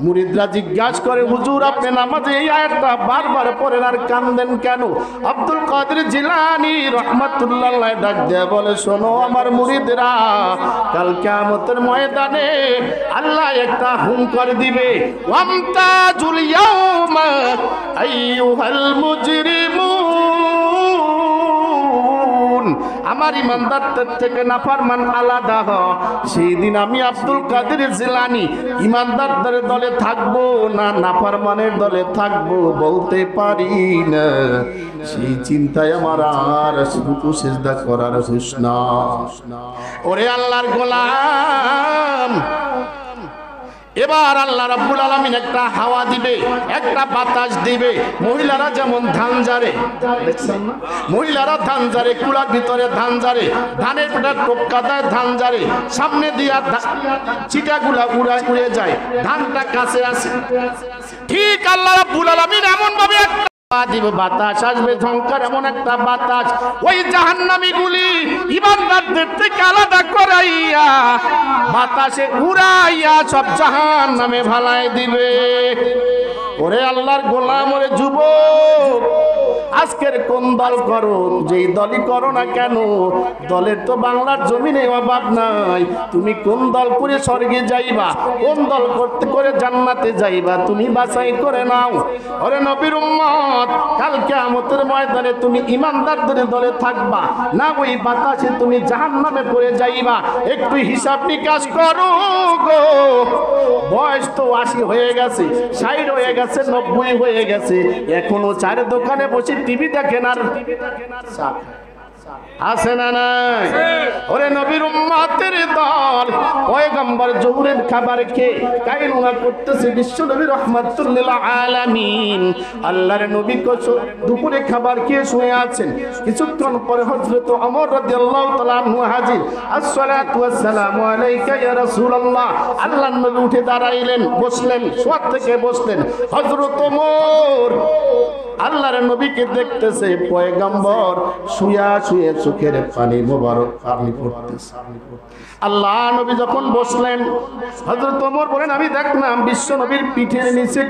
মুরিদরা জিজ্ঞাসা করে, হুজুর আপনি নামাজে এই আয়াতটা বারবার পড়েন আর কান্দেন কেন? আব্দুল কাদের জিলানী রাহমাতুল্লাহ আলাইহি ডাক দিয়ে বলে, শোনো আমার মুরিদরা, কাল কিয়ামতের ময়দানে আল্লাহ একটা হুঙ্কার দিবে, ওয়ামতাজুল ইয়াউমা আইয়ুহাল মুজরিমুন, আমার ইমানদারদের থেকে নাফরমান আলাদা হ। সেই দিন আমি আব্দুল কাদের জিলানী ইমানদারদের দলে থাকবো না নাফরমানের দলে থাকবো বলতে পারি না। সেই চিন্তায় আমার আর রুকু সিজদা করার হুঁশ না। ওরে আল্লাহর গোলাম, এবার আল্লাহ রাব্বুল আলামিন একটা হাওয়া দিবে, একটা বাতাস দিবে। মহিলারা যেমন ধান ঝাড়ে, দেখছেন না, মহিলারা ধান ঝাড়ে, কুলার ভিতরে ধান ঝাড়ে, ধানের পেটা টোপকা দেয়, ধান ঝাড়ে, সামনে দিয়া চিটাগুলা উড়ে যায়, ধানটা কাছে আসে। ঠিক আল্লাহ রাব্বুল আলামিন এমন ভাবে দিবে, বাতাস আসবে ঝংকার, এমন একটা বাতাস ওই জাহান্নামী গুলি ইমানদারদের থেকে আলাদা করাইয়া বাতাসে উড়াইয়া সব জাহান্নামে ভালাই দিবে। ওরে আল্লাহর গোলাম, ওরে যুবক, আজকের কোন দল করো, যেই দলই করো না কেন, দলের তো বাংলার জমিনে অভাব নাই। তুমি কোন দল করে স্বর্গে যাইবা, কোন দল করতে করে জান্নাতে যাইবা, তুমি বাছাই করে নাও। ওরে নবীর উম্মত, কাল কিয়ামতের ময়দানে তুমি ইমানদারদের দলে থাকবা না ওই বাতাসে তুমি জাহান্নামে পড়ে যাইবা। একটু হিসাব নিকাশ করো গো, বয়স তো 80 হয়ে গেছে, 60 হয়ে গেছে, 90 হয়ে গেছে, এখনো চায়ের দোকানে বসে টিভি দেখেন আর আছে না নাই? ওরে নবীর উম্মতের দল পয়গম্বর জোহরের খাবার খেয়ে কায়রুনা করতেছে বিশ্ব নবী রাহমাতুল লিল আলামিন। আল্লাহর নবী দুপুরে খাবার খেয়ে শুয়ে আছেন। কিছুক্ষণ পরে হযরত ওমর রাদিয়াল্লাহু তাআলা আনহু হাজির। আসসালাতু ওয়াসসালামু আলাইকা ইয়া রাসূলুল্লাহ। আল্লাহর নবী উঠে দাঁড়াইলেন, বসলেন, শোয়া থেকে বসলেন। হযরত ওমর আল্লাহর নবীকে দেখতেছে, পয়গম্বর শুয়া শুয়ে চোখের পানি মোবারক পানি পড়তেছে। আল্লাহ নবী যখন বসলেন, হযরত ওমর বলেন, আমি দেখলাম বিশ্ব নবীর পিঠের নিচে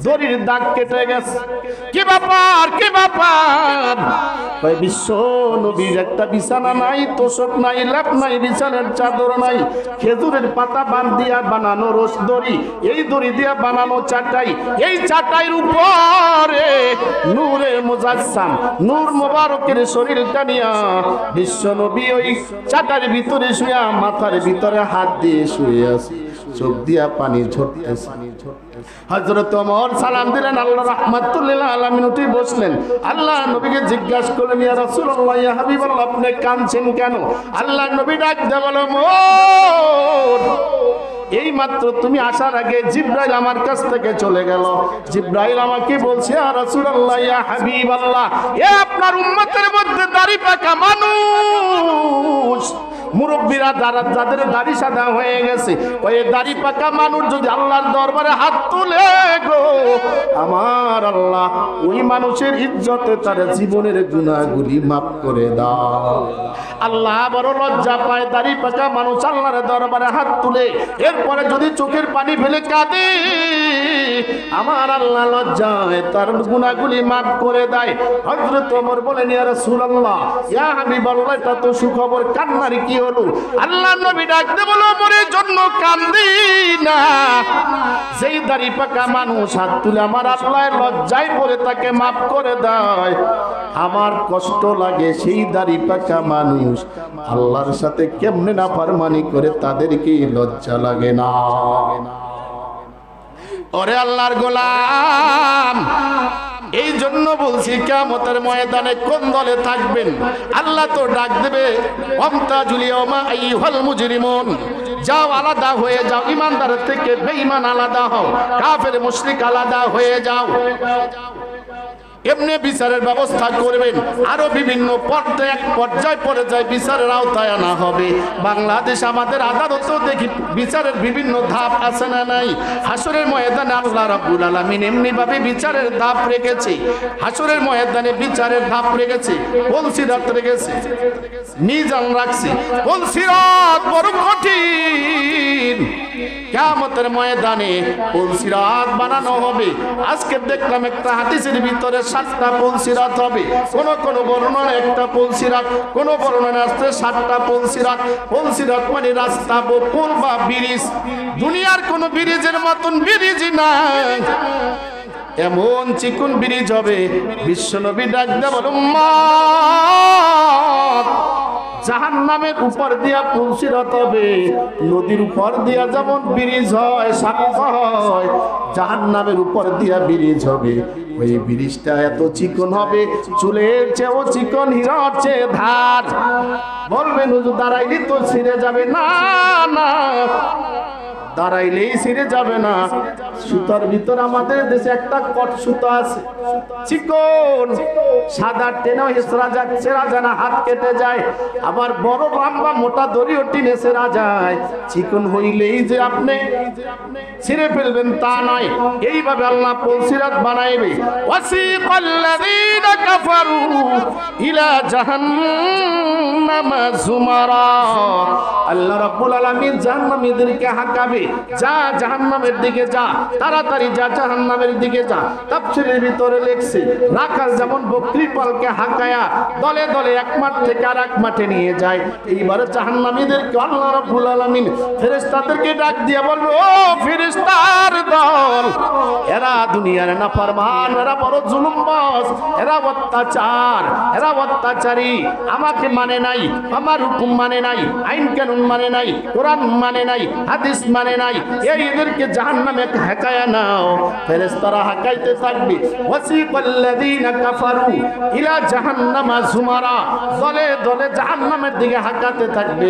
দড়ির দাগ কেটে গেছে। কি ব্যাপার, কি ব্যাপার? বিশ্ব নবীর একটা বিছানা নাই, তোষক নাই, লেপ নাই, বিছানার চাদর নাই, খেজুরের পাতা বান্ধিয়া বানানো রস দড়ি, এই দড়ি দিয়া বানানো চাটাই, এই চাটাইয়ের উপরে নূরে মুজাসসাম, নূর মোবারকের শরীরটা নিয়া বিশ্ব নবী ওই চাটার ভিতরে শুয়া মাথার ভিতরে হাত দিয়ে শুয়ে আছে, চোখ দিয়া পানি ঝরতেছে। হযরত ওমর সালাম দিলেন, আল্লাহ রাহমাতুল লিল আলামিন উঠে বসলেন। আল্লাহ নবীকে জিজ্ঞাসা করলেন, ইয়া রাসূলুল্লাহ, ইয়া হাবিবাল্লাহ, আপনি কাঁদছেন কেন? আল্লাহ নবী ডাক দিয়ে বলে, ওমর, এই মাত্র তুমি আসার আগে জিব্রাইল আমার কাছ থেকে চলে গেল। জিব্রাইল আমাকে বলছে, ইয়া রাসূলুল্লাহ, ইয়া হাবিবাল্লাহ, এ আপনার উম্মতের মধ্যে দাড়ি পাকা মানুষ মুরব্বীরা যাদের দাড়ি সাদা হয়ে গেছে, ওই দাড়ি পাকা মানুষ যদি আল্লাহর দরবারে হাত তুলে গো, আমার আল্লাহ ওই মানুষের ইজ্জতে তার জীবনের গুনাহগুলি মাফ করে দাও। আল্লাহ বড় লজ্জা পায় দাড়ি পাকা মানুষ আল্লাহর দরবারে হাত তুলে এরপরে যদি চোখের পানি ফেলে কাঁদে, আমার আল্লাহ লজ্জায় তার গুনাহগুলি মাফ করে দেয়। হযরত ওমর বলেন, ইয়া রাসূলুল্লাহ, ইয়া হাবিবাল্লাহ, এটা তো সুখবর, কান্নার কি হলো? আল্লাহর নবী ডাকতে বলে, ওমরের জন্য কান্দি না, যেই দাড়ি পাকা মানুষ হাত তুলে আমার আল্লাহর লজ্জায় পড়ে তাকে মাফ করে দেয়, আমার কষ্ট লাগে সেই দাড়ি পাকা মানুষ আল্লাহর সাথে কেমনে নাফরমানি করে, তাদেরকে লজ্জা লাগে না? ওরে আল্লাহর গোলাম, এই জন্য বলছি কিয়ামতের ময়দানে কোন দলে থাকবেন? আল্লাহ তো ডাক দেবে, ওয়ামতাজুল ইয়াওমা আইয়ুহাল মুজরিমুন, যাও আলাদা হয়ে যাও, ইমানদার থেকে বেঈমান আলাদা হও, কাফের মুশরিক আলাদা হয়ে যাও। এমনি বিচারের ব্যবস্থা করবেন। আরো বিভিন্ন পর্যায় বিচারের আওতায় আনা হবে। বাংলাদেশ আমাদের আদালতেও দেখি বিচারের বিভিন্ন ধাপ আছে না নাই? হাসরের ময়দানে আল্লাহ রাব্বুল আলামিন এমনি ভাবে বিচারের ধাপ রেখেছে। হাসরের ময়দানে বিচারের ধাপ রেখেছে, পুলসিরাত রেখেছে, মিজান রাখছে। পুলসিরাত বড় কঠিন। কিয়ামতের ময়দানে পুলসিরাত বানানো হবে। আজকে দেখলাম একটা হাদিসের ভিতরে 7টা পুলসিরাত হবে। কোন বর্ণনা একটা পুলসিরাত, কোন বর্ণনা আসছে 7টা পুলসিরাত। পুলসিরাত মানে রাস্তা, পুল বা ব্রিজ। দুনিয়ার কোন ব্রিজের মতন ব্রিজ না, এমন চিকন ব্রিজ হবে। বিশ্বনবী ডাক দেয়া বলে, উম্মত, জাহান্নামের উপর দিয়া পুলসিরাত হবে। নদীর উপর দিয়া যেমন ব্রিজ হয়, সাক্ষ্য হয়, জাহান্নামের উপর দিয়া ব্রিজ হবে। ওই ব্রিজটা এত চিকন হবে, চুলের চেয়েও চিকন, হীরার চেয়ে ধার। বলবেন হুজুর দাঁড়াইলে তো ছিঁড়ে যাবে। না না, দাঁড়াইলেই ছিঁড়ে যাবে না। সুতার ভিতর আমাদের দেশে একটা কট সুতা আছে, চিকন, সাদা টেনেও হেসরা যাচ্ছে, রাজানা হাত কেটে যায়। আবার বড় লম্বা মোটা দড়িও টেনে সেরা যায়। চিকন হইলেই যে আপনি ছিঁড়ে ফেলবেন তা নয়। এইভাবে আল্লাহ পুলসিরাত বানাইবে। ওয়াসিকাল্লাযীনা কাফারু ইলা জাহান্নামা যুমারা, আল্লাহ রাব্বুল আলামিন জাহান্নামীদেরকে হাঁকাবে, যা জাহান্নামের দিকে যা, তাড়াতাড়ি যা জাহান্নামের দিকে যা। তাফসীরের ভিতরে লেখছে, রাখাল যেমন বকরি পালকে হাঁকায়া দলে দলে এক মাঠ থেকে আর এক মাঠে নিয়ে যায়, এইবারে জাহান্নামীদেরকে আল্লাহ রাব্বুল আলামিন ফেরেশতাদেরকে ডাক দিয়ে বলবে, ও ফেরেশতার দল, এরা দুনিয়ার নাফরমান, এরা বড় জুলুমবাজ, এরা অত্যাচারী, আমাকে মানে নাই, আমার হুকুম মানে নাই, আইন কানুন মানে নাই, কোরআন মানে নাই, হাদিস মানে নাই, এদেরকে জাহান্নামে হাঁকায়া নাও। ফেরেশতারা হাঁকাইতে থাকবে। ওয়াসিকাল্লাযীনা কাফারু ইলা জাহান্নামা যুমারা, দলে দলে জাহান্নামের দিকে হাঁকাতে থাকবে।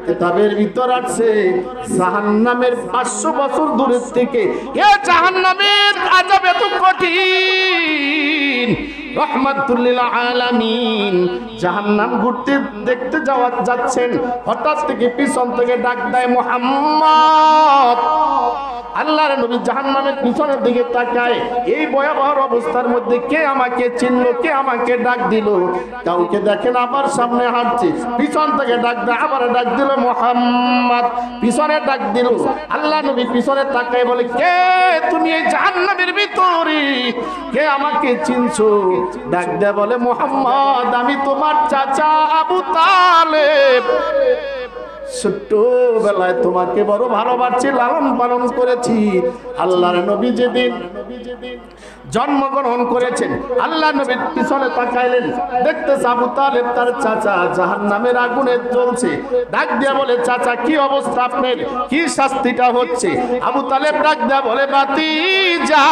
কিতাবের ভিতর আছে জাহান্নামের 500 বছর দূরের থেকে এ জাহান্নামের আযাব এত কঠিন। রহমাতুল্লিল আলামিন জাহান্নাম ঘুরতে দেখতে যাচ্ছেন, হঠাৎ থেকে পিছন থেকে ডাক দেয়, মুহাম্মদ। আল্লাহর নবী জাহান্নামের পিছনের দিকে তাকায়, এই ভয়াবহ অবস্থার মধ্যে কে আমাকে চিনল, কে আমাকে ডাক দিল? কাউকে দেখেন, আবার সামনে হাঁটছে, পিছন থেকে ডাক দেয়, আবার ডাক দিল, মুহাম্মদ। পিছনে ডাক দিল, আল্লাহ নবী পিছনে তাকায় বলে, কে তুমি এই জাহান্নামের ভিতরে, কে আমাকে চিনছো? ডাক দেয়া বলে, মুহাম্মদ, আমি তোমার চাচা আবু তালেব। ছোট্টবেলায় তোমাকে বড় ভালোবাসি, লালন পালন করেছি। আল্লাহর নবী যেদিন জন্মগ্রহণ করেছেন, আল্লাহ নবীর পিছনে তাকাইলেন, দেখতেছে আবু তালেব তার চাচা জাহান্নামের আগুনে জ্বলছে। ডাক দিয়া বলে, চাচা কি অবস্থা আপনার, কি শাস্তিটা হচ্ছে? আবু তালেব ডাক দিয়া বলে, ভাতিজা,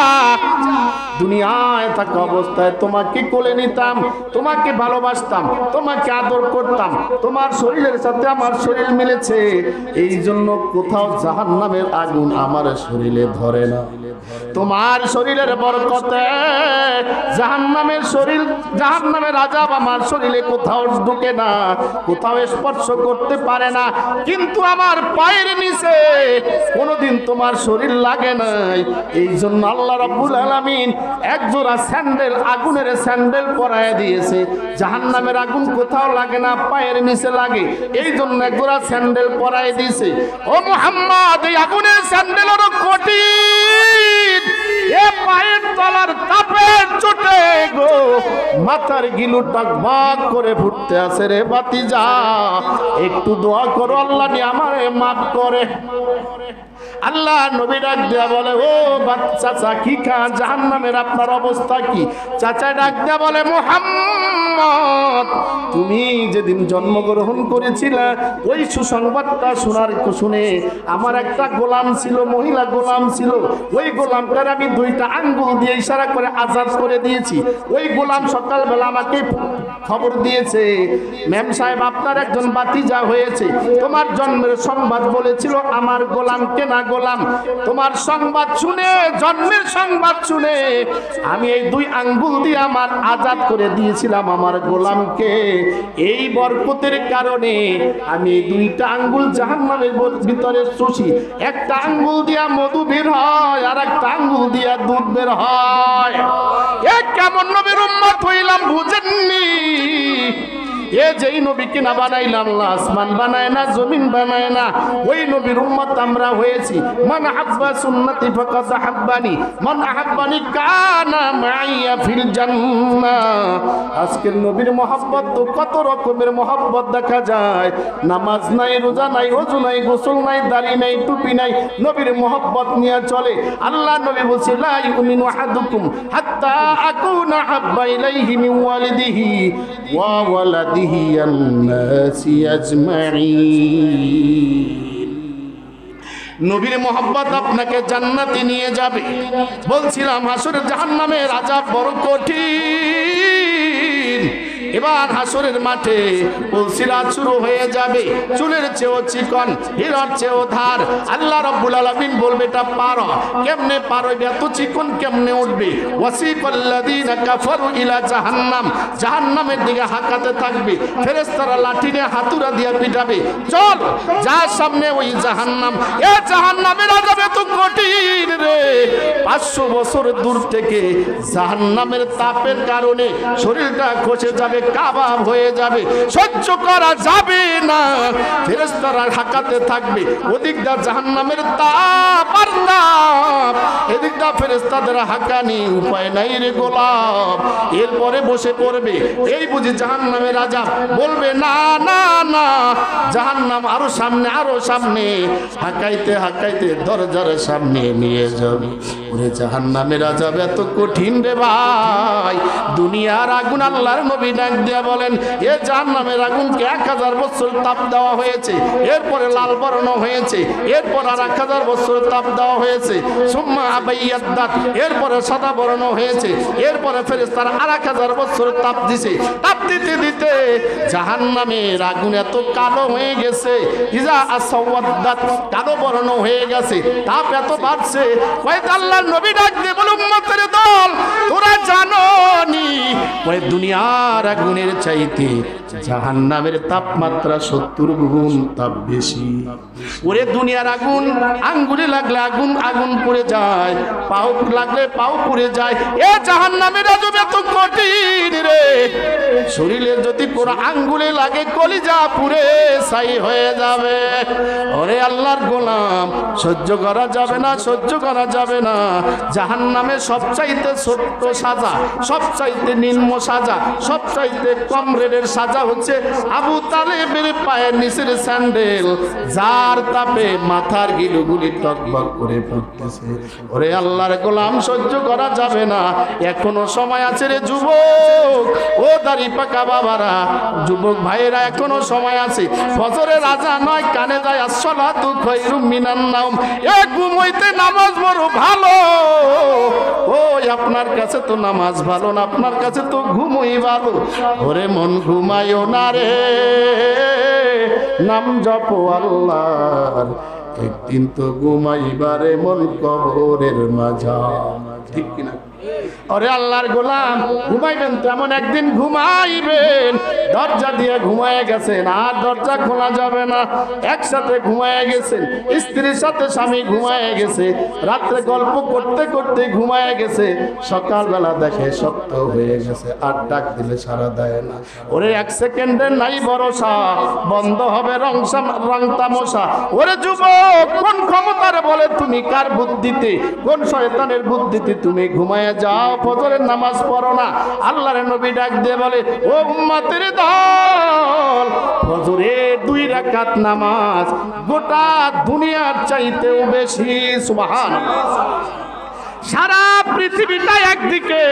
দুনিয়ায় থাকা অবস্থায় তোমাকে কোলে নিতাম, তোমাকে ভালোবাসতাম, তোমাকে আদর করতাম, তোমার শরীরের সাথে আমার শরীর মিলেছে, এই জন্য কোথাও জাহান্নামের আগুন আমার শরীরে ধরে না। তোমার শরীরের বরকতে জাহান্নামের আযাব আমার শরীরে কোথাও ঢুকে না, কোথাও স্পর্শ করতে পারে না, কিন্তু আমার পায়ের নিচে কোনোদিন তোমার শরীর লাগে নাই। এই জন্য আল্লাহ রাব্বুল আলামিন এক জোড়া স্যান্ডেল, আগুনের স্যান্ডেল পরায় দিয়েছে। জাহান্নামের আগুন কোথাও লাগে না, পায়ের নিচে লাগে, এই জন্য এক জোড়া স্যান্ডেল পরায় দিয়েছে। ও মুহাম্মদ, এই আগুনের স্যান্ডেলেরও কঠিন, এ পায়ের তলার তাপের চোটে গো মাথার গিলু টকবক করে ফুটতে আছে রে বাতিজা, একটু দোয়া করো আল্লাহ নি আমারে মাফ করে। আল্লাহ নবী ডাক দিয়া বলে, ও চাচা কি খান, জাহান্নামের আপনার অবস্থা কি? চাচা ডাক দিয়া বলে, মুহাম্মদ তুমি যেদিন জন্মগ্রহণ করেছিলে ওই সুসংবাদটা শুনে আমার একটা গোলাম ছিল, মহিলা গোলাম ছিল, ওই গোলামটার আমি দুইটা আঙ্গুল দিয়ে ইশারা করে আজাদ করে দিয়েছি। ওই গোলাম সকালবেলা আমাকে খবর দিয়েছে, ম্যাম সাহেব আপনার একজন বাতিজা হয়েছে, তোমার জন্মের সংবাদ বলেছিল আমার গোলামকে না গোলাম। তোমার সংবাদ শুনে, জন্মের সংবাদ শুনে আমি এই দুই আঙ্গুল দিয়ে আমার আজাদ করে দিয়েছিলাম আমার গোলামকে। এই বরকতের কারণে আমি এই দুইটা আঙ্গুল জাহান্নামের ভিতরে চুষি। একটা আঙ্গুল দিয়া মধু বের হয়, আর একটা আঙ্গুল দিয়া দুধ বের হয়। এ কেমন নবীর উম্মত হইলাম বুঝেননি? এ যেই নবীকে না বানাইলাম, আসমান বানায় না, জমিন বানায় না, ওই নবীর উম্মত আমরা হয়েছি। মান আহাব্বা সুন্নতি ফাকাদ আহাব্বানি, মান আহাব্বানি কানা মাইয়া ফিল জান্নাহ। আজকের নবীর মহব্বত তো কত রকমের মহব্বত দেখা যায়। নামাজ নাই, রোজা নাই, ওযু নাই, গোসল নাই, দাড়ি নাই, টুপি নাই, নবীর মহব্বত নিয়ে চলে। আল্লাহ নবী বলছে, লা ইউমিনু আহাদুকুম হাত্তা আকুনা হাব্বা ইলাইহি মিন ওয়ালিদিহি ওয়া ওয়ালাদিহি নবীর মোহাব্বত আপনাকে জান্নাতে নিয়ে যাবে। বলছিলাম হাসরের জাহান্নামের আযাব বড় কঠিন। এবার হাসরের মাঠে পুলসিরাত শুরু হয়ে যাবে, চুলের চেয়েও চিকন, হীরার চেয়েও ধার। আল্লাহ রাব্বুল আলামিন বলবে, এটা পারো কেমনে, পারো এত চিকন কেমনে উঠবে? ওয়াসিকাল্লাযীনা কাফারু ইলা জাহান্নাম, জাহান্নামের দিকে হাঁকাতে থাকবে, ফেরেশতারা লাঠি নিয়ে হাতুড়া দিয়ে পিটাবে, চল যা সামনে ওই জাহান্নাম। এ জাহান্নামের আযাব এত কঠিন রে, 500 বছর দূর থেকে জাহান্নামের তাপের কারণে শরীরটা খসে যাবে, কাবাব হয়ে যাবে, সহ্য করা যাবে না। ফেরেশতারা হাঁকাতে থাকবে, ওদিকটা জাহান্নামের তাপ আর তাপ, এদিকটা ফেরেশতাদের হাঁকানি, উপায় নাই রে গোলাম। এরপরে বসে পড়বে, এই বুঝি জাহান্নামের আযাব। বলবে না না না, জাহান্নাম আরো সামনে, আরো সামনে, হাঁকাইতে হাঁকাইতে দরজার সামনে নিয়ে যাবে। ওরে জাহান্নামের আযাব এত কঠিন রে ভাই, দুনিয়ার আগুন। আল্লাহর নবী ডাক দিয়া বলেন, এ জাহান্নামের আগুনকে 1000 বছর তাপ দেওয়া হয়েছে, এরপরে লাল বর্ণ হয়েছে, এরপর আর 1000 বছর তাপ দেওয়া হয়েছে, সুম্মা আবাইয়াদ্দাত, এরপরে সাদা বর্ণ হয়েছে, এরপরে ফেরেশতারা আর 1000 বছর তাপ দিছে। তাপ দিতে দিতে জাহান্নামের আগুন এত কালো হয়ে গেছে, ইজা আসওয়াদ্দাত, কালো বর্ণ হয়ে গেছে, তাপ এত বাড়ছে। কয় আল্লাহর নবী ডাক দিয়ে বলে, উম্মতের দল তোরা জানো নি ওই দুনিয়ার আগুনের চাইতে জাহান্নামের তাপমাত্রা 70 গুণ তাপ বেশি। ওরে দুনিয়ার আগুন আঙ্গুলে লাগলে আগুন আগুন পুড়ে যায়, পাও লাগলে পাও পুড়ে যায়। এ জাহান্নামের আযাব এত কঠিন রে, শরীরে যদি কোনো আঙ্গুলে লাগে কলিজা পুড়ে ছাই হয়ে যাবে। ওরে আল্লাহর গোলাম, সহ্য করা যাবে না, সহ্য করা যাবে না। জাহান্নামে সবচাইতে ছোট্ট সাজা, সবচাইতে নিম্ন সাজা, সবচাইতে কম রেটের সাজা হচ্ছে আবু তালেবের পায়ের নিচের স্যান্ডেল, যার তাপে মাথার গিলুগুলি টকবক করে পড়তেছে। ওরে আল্লাহর গোলাম, সহ্য করা যাবে না, এখনো সময় আছে রে যুবক। ও দাড়ি পাকা বাবারা, যুবক ভাইয়েরা, এখনো সময় আছে। ফজরের আযান নয় কানে যায়, আসসালাতু খায়রুম মিনান নাওম। এ ঘুম হইতে নামাজ বড় ভালো। ওই আপনার কাছে তো নামাজ ভালো না, আপনার কাছে তো ঘুমই ভালো। ওরে মন ঘুমায়ও না রে, নাম জপো আল্লাহর, একদিন তো ঘুমাইবারে মন কবরের মাঝা। ঠিক কিনা? ওরে আল্লাহর গোলাম, ঘুমাইবেন তো এমন একদিন ঘুমাইবেন, দরজা দিয়ে ঘুমায় গেছেন আর দরজা খোলা যাবে না। একসাথে ঘুমায় গেছেন, স্ত্রীর সাথে স্বামী ঘুমায় গেছে, রাত্রে গল্প করতে করতে ঘুমায় গেছে, সকালবেলা দেখে শক্ত হয়ে গেছে, আর ডাক দিলে সারা দেয় না। ওরে এক সেকেন্ডের নাই ভরসা, বন্ধ হবে রং তামসা। ওরে যুবক, কোন ক্ষমতার বলে তুমি কার বুদ্ধিতে, কোন শয়তানের বুদ্ধিতে তুমি ঘুমায় যাও, ফজরের নামাজ পড়ো না? আল্লাহর নবী ডাক দিয়ে বলে, ও উম্মতের দল, ফজরের 2 রাকাত নামাজ গোটা দুনিয়ার চাইতেও বেশি। সুবহানাল্লাহ। সারা পৃথিবীটা একদিকে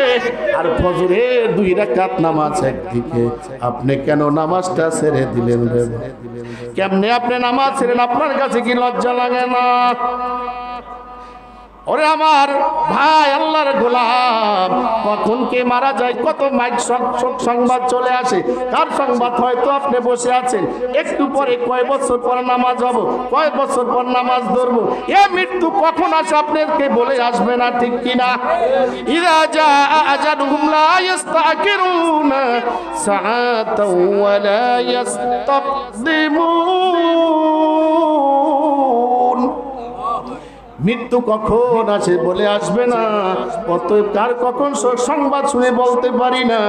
আর ফজরের 2 রাকাত নামাজ একদিকে। আপনি কেন নামাজটা ছেড়ে দিলেন? কেমনে আপনি নামাজ ছেড়েন? আপনার কাছে কি লজ্জা লাগে না? ওরে আমার ভাই, আল্লাহর গোলাম, কখন কে মারা যায়, কত মাইক সংবাদ চলে আসে। কার সংবাদ? হয়তো আপনি বসে আছেন, একটু পরে কয় বছর পর নামাজ হবো, কয় বছর পর নামাজ ধরবো। এ মৃত্যু কখন আসে আপনাকে বলে আসবে না, ঠিক কিনা? ইযা জাআ আজালুহুম লা ইস্তাকিরুনা সাআতাও ওয়া লা ইস্তাকদিমুন। মৃত্যু কখন আসে বলে আসবে না, অতএব কার কখন সংবাদ শুনে বলতে পারি না।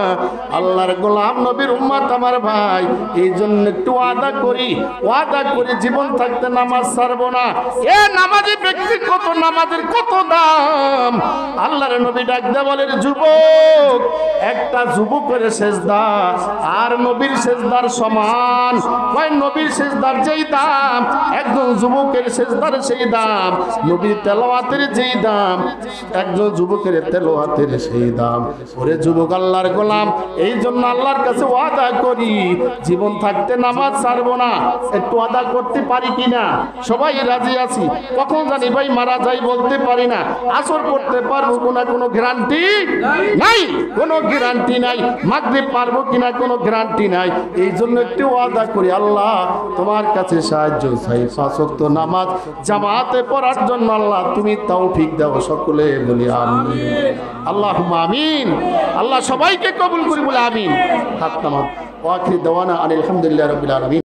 আল্লাহর গোলাম নবীর উম্মত আমার ভাই, এই জন্য একটু ওয়াদা করি জীবন থাকতে নামাজ ছাড়বো না। এ নামাজি ব্যক্তি কত, নামাজের কত দাম। আল্লাহর নবী ডাক দিয়ে বলেন, যুবক, একটা যুবকের সেজদা আর নবীর সেজদার সমান। কয় নবীর সেজদার যেই দাম, একজন যুবকের সেজদার সেই দাম। নবীর তেলাওয়াতের যেই দাম, একজন যুবকের তেলাওয়াতের সেই দাম। ওরে যুবক, আল্লাহর গোলাম, এই জন্য আল্লাহর কাছে ওয়াদা করি জীবন থাকতে নামাজ ছাড়বো না। একটু ওয়াদা করতে পারি কিনা? সবাই রাজি আছি। কখন জানি ভাই মারা যাই বলতে পারি না। আসর পড়তে পারবো কিনা কোনো গ্যারান্টি নাই, কোনো গ্যারান্টি নাই। মাগরিব পারবো কিনা কোনো গ্যারান্টি নাই। এই জন্য একটু ওয়াদা করি, আল্লাহ তোমার কাছে সাহায্য চাই, 5 ওয়াক্ত নামাজ জামাতে পড়ার জন্য আল্লাহ তুমি তৌফিক দাও। সকলে বলি আমিন, আল্লাহুম্মা আমিন। আল্লাহ সবাইকে কবুল করি বলে আমিন। হাত নামান। ওয়া আখির দাওয়ানা আলহামদুলিল্লাহি রাব্বিল আলামিন।